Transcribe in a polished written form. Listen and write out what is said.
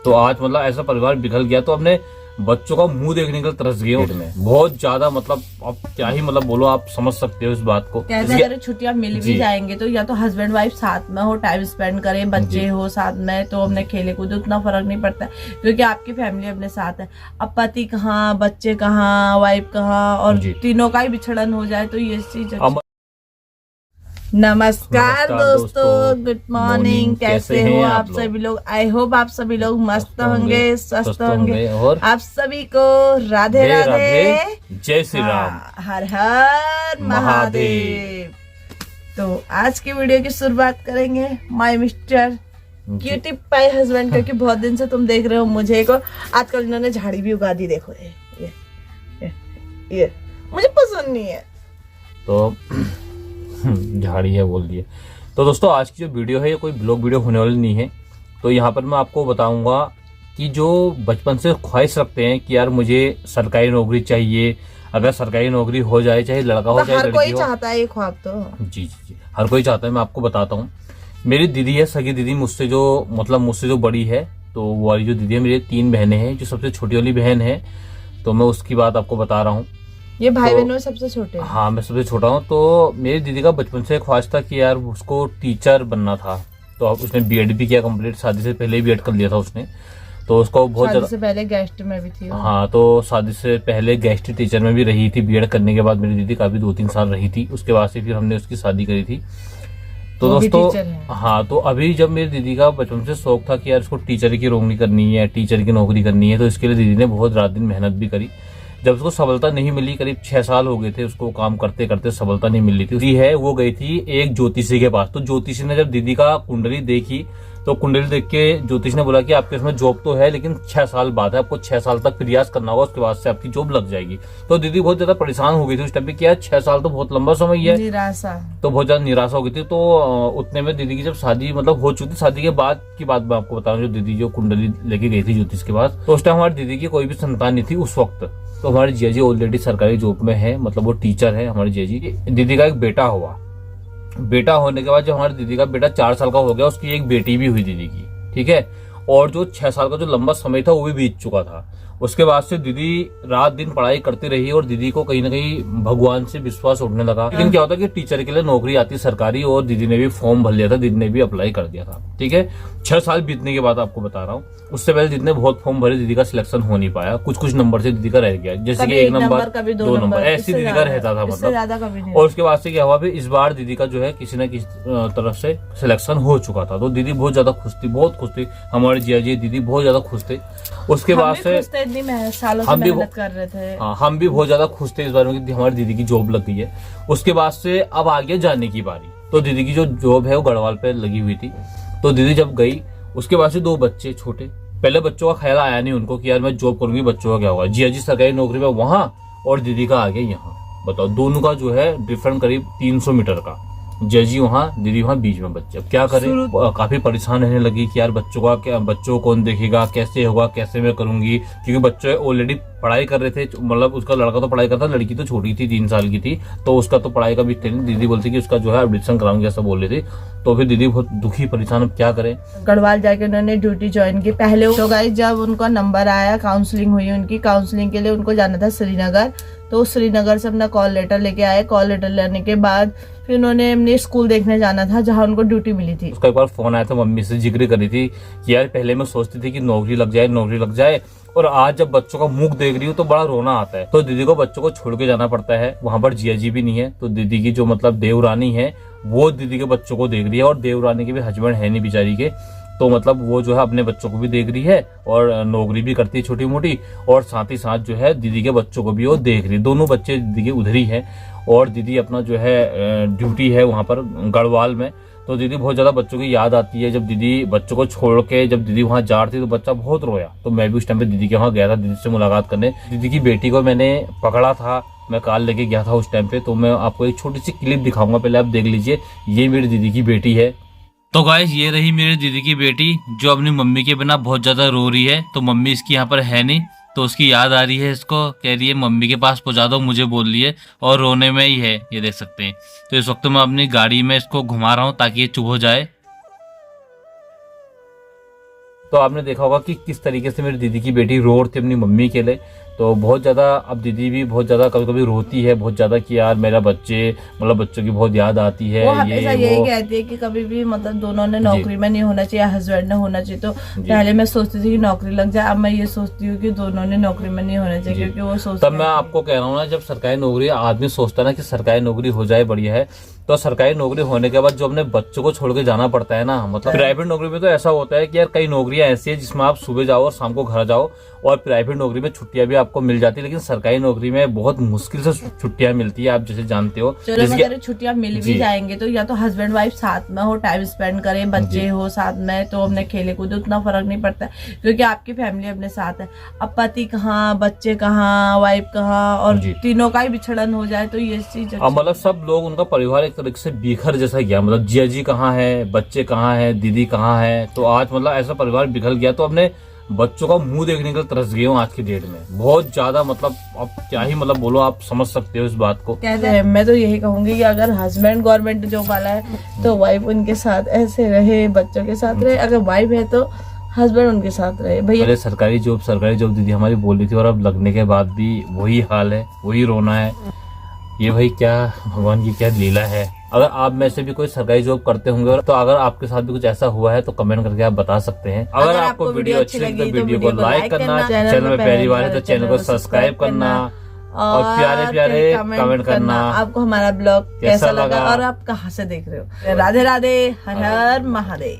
तो आज मतलब ऐसा परिवार बिखर गया, तो अपने बच्चों का मुंह देखने के लिए तरस गए में बहुत ज्यादा। मतलब अब क्या ही मतलब बोलो, आप समझ सकते हो इस बात को। कहते हैं अगर छुट्टियां मिल भी जाएंगे तो या तो हस्बैंड वाइफ साथ में हो, टाइम स्पेंड करें, बच्चे हो साथ में, तो हमने खेले कूदे उतना फर्क नहीं पड़ता है क्योंकि आपकी फैमिली अपने साथ है। अब पति कहाँ, बच्चे कहाँ, वाइफ कहाँ, और तीनों का ही बिछड़न हो जाए तो ये चीज। नमस्कार दोस्तों, गुड मॉर्निंग। कैसे हो आप सभी लोग? आई होप आप सभी लोग मस्त होंगे, स्वस्थ होंगे। और आप सभी को राधे राधे, जय श्री राम, हर हर महादेव। तो आज की वीडियो की शुरुआत करेंगे my mister cutie pie husband, क्योंकि बहुत दिन से तुम देख रहे हो मुझे को। आजकल इन्होंने झाड़ी भी उगा दी, देखो ये मुझे पसंद नहीं है तो झाड़ी है बोल दिए। तो दोस्तों आज की जो वीडियो है ये कोई ब्लॉग वीडियो होने वाली नहीं है। तो यहाँ पर मैं आपको बताऊंगा कि जो बचपन से ख्वाहिश रखते हैं कि यार मुझे सरकारी नौकरी चाहिए, अगर सरकारी नौकरी हो जाए, चाहे लड़का हो चाहे लड़की हो, हर कोई चाहता है ये ख्वाब तो। जी जी जी, हर कोई चाहता है। मैं आपको बताता हूँ, मेरी दीदी है, सगी दीदी, मुझसे जो बड़ी है। तो वो वाली जो दीदी है, मेरी 3 बहनें हैं। जो सबसे छोटी वाली बहन है तो मैं उसकी बात आपको बता रहा हूँ। ये भाई बहनों में सबसे छोटे हैं? हाँ, मैं सबसे छोटा हूँ। तो मेरी दीदी का बचपन से ख्वाहिश था कि यार उसको टीचर बनना था। तो अब उसने बीएड भी किया कंप्लीट, शादी से पहले ही बीएड कर लिया था उसने। तो उसको बहुत शादी से पहले गेस्ट में भी थी। हाँ, तो शादी से पहले गेस्ट टीचर में भी रही थी। बीएड करने के बाद मेरी दीदी काफी 2-3 साल रही थी, उसके बाद से फिर हमने उसकी शादी करी थी। तो दोस्तों हाँ, तो अभी जब मेरी दीदी का बचपन से शौक था कि यार इसको टीचर की नौकरी करनी है, टीचर की नौकरी करनी है, तो इसके लिए दीदी ने बहुत रात दिन मेहनत भी करी। जब उसको सफलता नहीं मिली, करीब 6 साल हो गए थे उसको काम करते करते, सफलता नहीं मिली थी। उसकी है वो गई थी एक ज्योतिषी के पास। तो ज्योतिषी ने जब दीदी का कुंडली देखी तो कुंडली देख के ज्योतिष ने बोला कि आपके इसमें जॉब तो है, लेकिन 6 साल बाद है, आपको 6 साल तक प्रयास करना होगा, उसके बाद से आपकी जॉब लग जाएगी। तो दीदी बहुत ज्यादा परेशान हो गई थी उस टाइम पे, क्या 6 साल तो बहुत लंबा समय है, निराशा, तो बहुत ज्यादा निराशा हो गई थी। तो उतने में दीदी की जब शादी मतलब हो चुकी, शादी के बाद की बात मैं आपको बता रहा हूँ। जो दीदी जो कुंडली लेके गई थी ज्योतिष के पास, तो उस टाइम हमारी दीदी की कोई भी संतान नहीं थी उस वक्त। तो हमारे जिया जी ऑलरेडी सरकारी जॉब में है, मतलब वो टीचर है हमारे जिया जी। दीदी का एक बेटा हुआ, बेटा होने के बाद जब हमारी दीदी का बेटा 4 साल का हो गया, उसकी एक बेटी भी हुई दीदी की, ठीक है। और जो 6 साल का जो लंबा समय था वो भी बीत चुका था। उसके बाद से दीदी रात दिन पढ़ाई करती रही और दीदी को कहीं ना कहीं भगवान से विश्वास उठने लगा। लेकिन क्या होता है कि टीचर के लिए नौकरी आती सरकारी, और दीदी ने भी फॉर्म भर लिया था, दीदी ने भी अप्लाई कर दिया था, ठीक है। 6 साल बीतने के बाद आपको बता रहा हूँ, उससे पहले दीदी ने बहुत फॉर्म भरे, दीदी का सिलेक्शन हो नहीं पाया, कुछ नंबर से दीदी का रह गया, जैसे कि 1 नंबर, 2 नंबर, ऐसी दीदी का रहता था मतलब। और उसके बाद से क्या हुआ, फिर इस बार दीदी का जो है किसी न किसी तरफ से सिलेक्शन हो चुका था। तो दीदी बहुत ज्यादा खुश थी, बहुत खुश थी। हमारे जिया जी दीदी बहुत ज्यादा खुश थे। उसके बाद से सालों से मेहनत कर रहे थे। हाँ, हम भी बहुत ज्यादा खुश थे इस बारे में कि हमारी दीदी की जॉब लग गई है। उसके बाद से अब आ गया जाने की बारी। तो दीदी की जो जॉब है वो गढ़वाल पे लगी हुई थी। तो दीदी जब गई, उसके बाद से 2 बच्चे छोटे, पहले बच्चों का ख्याल आया नहीं उनको कि यार मैं जॉब करूंगी, बच्चों का क्या होगा। जिया जी सरकारी नौकरी में वहां, और दीदी का आ गया यहाँ। बताओ, दोनों का जो है डिफरेंट करीब 300 मीटर का। जय जी वहाँ, दीदी वहाँ, बीच में बच्चे। अब क्या करें, काफी परेशान रहने लगी कि यार बच्चों का क्या, बच्चों कौन देखेगा, कैसे होगा, कैसे मैं करूंगी, क्योंकि बच्चे ऑलरेडी पढ़ाई कर रहे थे। मतलब उसका लड़का तो पढ़ाई करता, लड़की तो छोटी थी, 3 साल की थी, तो उसका तो पढ़ाई का भी नहीं। दीदी बोलती कि उसका जो है एडमिशन कराऊंगी, ऐसा बोल रही थी। तो फिर दीदी बहुत दुखी परेशान, अब क्या करें। गढ़वाल जाके उन्होंने ड्यूटी ज्वाइन की। पहले तो गाइस जब उनका नंबर आया, काउंसलिंग हुई उनकी, काउंसलिंग के लिए उनको जाना था श्रीनगर। तो श्रीनगर से अपना कॉल लेटर लेके आए। कॉल लेटर लेने के बाद फिर उन्होंने अपने स्कूल देखने जाना था जहाँ उनको ड्यूटी मिली थी। उसका एक बार फोन आया था, मम्मी से जिक्र करी थी कि यार पहले मैं सोचती थी कि नौकरी लग जाए, नौकरी लग जाए, और आज जब बच्चों का मुख देख रही हूँ तो बड़ा रोना आता है। तो दीदी को बच्चों को छोड़ के जाना पड़ता है, वहां पर जिया जी भी नहीं है। तो दीदी की जो मतलब देवरानी है वो दीदी के बच्चों को देख रही है, और देवरानी के भी हस्बैंड है नहीं बेचारी के। तो मतलब वो जो है अपने बच्चों को भी देख रही है और नौकरी भी करती है छोटी मोटी, और साथ ही साथ जो है दीदी के बच्चों को भी वो देख रही है। दोनों बच्चे दीदी के उधर ही है, और दीदी अपना जो है ड्यूटी है वहां पर गढ़वाल में। तो दीदी बहुत ज्यादा बच्चों की याद आती है। जब दीदी बच्चों को छोड़ के जब दीदी वहां जा रही थी तो बच्चा बहुत रोया। तो मैं भी उस टाइम पे दीदी के वहां गया था, दीदी से मुलाकात करने। दीदी की बेटी को मैंने पकड़ा था, मैं कार लेके गया था उस टाइम पे। तो मैं आपको एक छोटी सी क्लिप दिखाऊंगा, पहले आप देख लीजिए। ये मेरी दीदी की बेटी है। तो गाइस, ये रही मेरी दीदी की बेटी जो अपनी मम्मी के बिना बहुत ज्यादा रो रही है। तो मम्मी इसकी यहाँ पर है नहीं, तो उसकी याद आ रही है इसको, कह रही है मम्मी के पास पहुंचा दो, मुझे बोल रही है, और रोने में ही है, ये देख सकते हैं। तो इस वक्त मैं अपनी गाड़ी में इसको घुमा रहा हूँ ताकि ये चुप हो जाए। तो आपने देखा होगा कि किस तरीके से मेरी दीदी की बेटी रो रही थी अपनी मम्मी के लिए। तो बहुत ज्यादा अब दीदी भी बहुत ज्यादा कभी कभी रोती है बहुत ज्यादा कि यार मेरा बच्चे मतलब बच्चों की बहुत याद आती है। वो हमेशा यही कहती है कि कभी भी मतलब दोनों ने नौकरी में नहीं होना चाहिए, हस्बैंड ने होना चाहिए। तो पहले मैं सोचती थी कि नौकरी लग जाए, अब मैं ये सोचती हूँ कि दोनों ने नौकरी में नहीं होना चाहिए, क्योंकि वो सोचते तब मैं आपको कह रहा हूँ ना, जब सरकारी नौकरी आदमी सोचता है ना कि सरकारी नौकरी हो जाए बढ़िया है, तो सरकारी नौकरी होने के बाद जो अपने बच्चों को छोड़ के जाना पड़ता है ना, मतलब प्राइवेट नौकरी में तो ऐसा होता है कि यार कई नौकरियां ऐसी है जिसमें आप सुबह जाओ और शाम को घर जाओ, और प्राइवेट नौकरी में छुट्टियां भी आपको मिल जाती है, लेकिन सरकारी नौकरी में बहुत मुश्किल से छुट्टियां मिलती है, आप जैसे जानते हो। चलो अगर छुट्टियां मिल भी जाएंगे तो या तो हस्बैंड वाइफ साथ में हो, टाइम स्पेंड करें, बच्चे हो साथ में, तो हमने खेले कूदे उतना फर्क नहीं पड़ता है, क्योंकि आपकी फैमिली अपने साथ है। अब पति कहाँ, बच्चे कहाँ, वाइफ कहाँ, और तीनों का ही बिछड़न हो जाए तो ये चीज मतलब सब लोग, उनका परिवार एक तरीके से बिखर जैसा गया, मतलब जिया जी कहाँ है, बच्चे कहाँ है, दीदी कहाँ है। तो आज मतलब ऐसा परिवार बिखर गया, तो अपने बच्चों का मुंह देखने के लिए तरस गए हूँ आज की डेट में बहुत ज्यादा। मतलब अब क्या ही मतलब बोलो, आप समझ सकते हो इस बात को। कहते हैं, मैं तो यही कहूंगी कि अगर हस्बैंड गवर्नमेंट जॉब वाला है तो वाइफ उनके साथ ऐसे रहे, बच्चों के साथ रहे। अगर वाइफ है तो हस्बैंड उनके साथ रहे भैया। पहले सरकारी जॉब दीदी हमारी बोल रही थी, और अब लगने के बाद भी वही हाल है, वही रोना है। ये भाई क्या भगवान की क्या लीला है। अगर आप में से भी कोई सरकारी जॉब करते होंगे तो अगर आपके साथ भी कुछ ऐसा हुआ है तो कमेंट करके आप बता सकते हैं। अगर आपको वीडियो अच्छी लगी तो वीडियो को लाइक करना, चैनल में पहली बार है तो चैनल को सब्सक्राइब करना, और प्यारे प्यारे कमेंट करना आपको हमारा ब्लॉग कैसा लगा और आप कहाँ से देख रहे हो। राधे राधे, हर हर महादेव।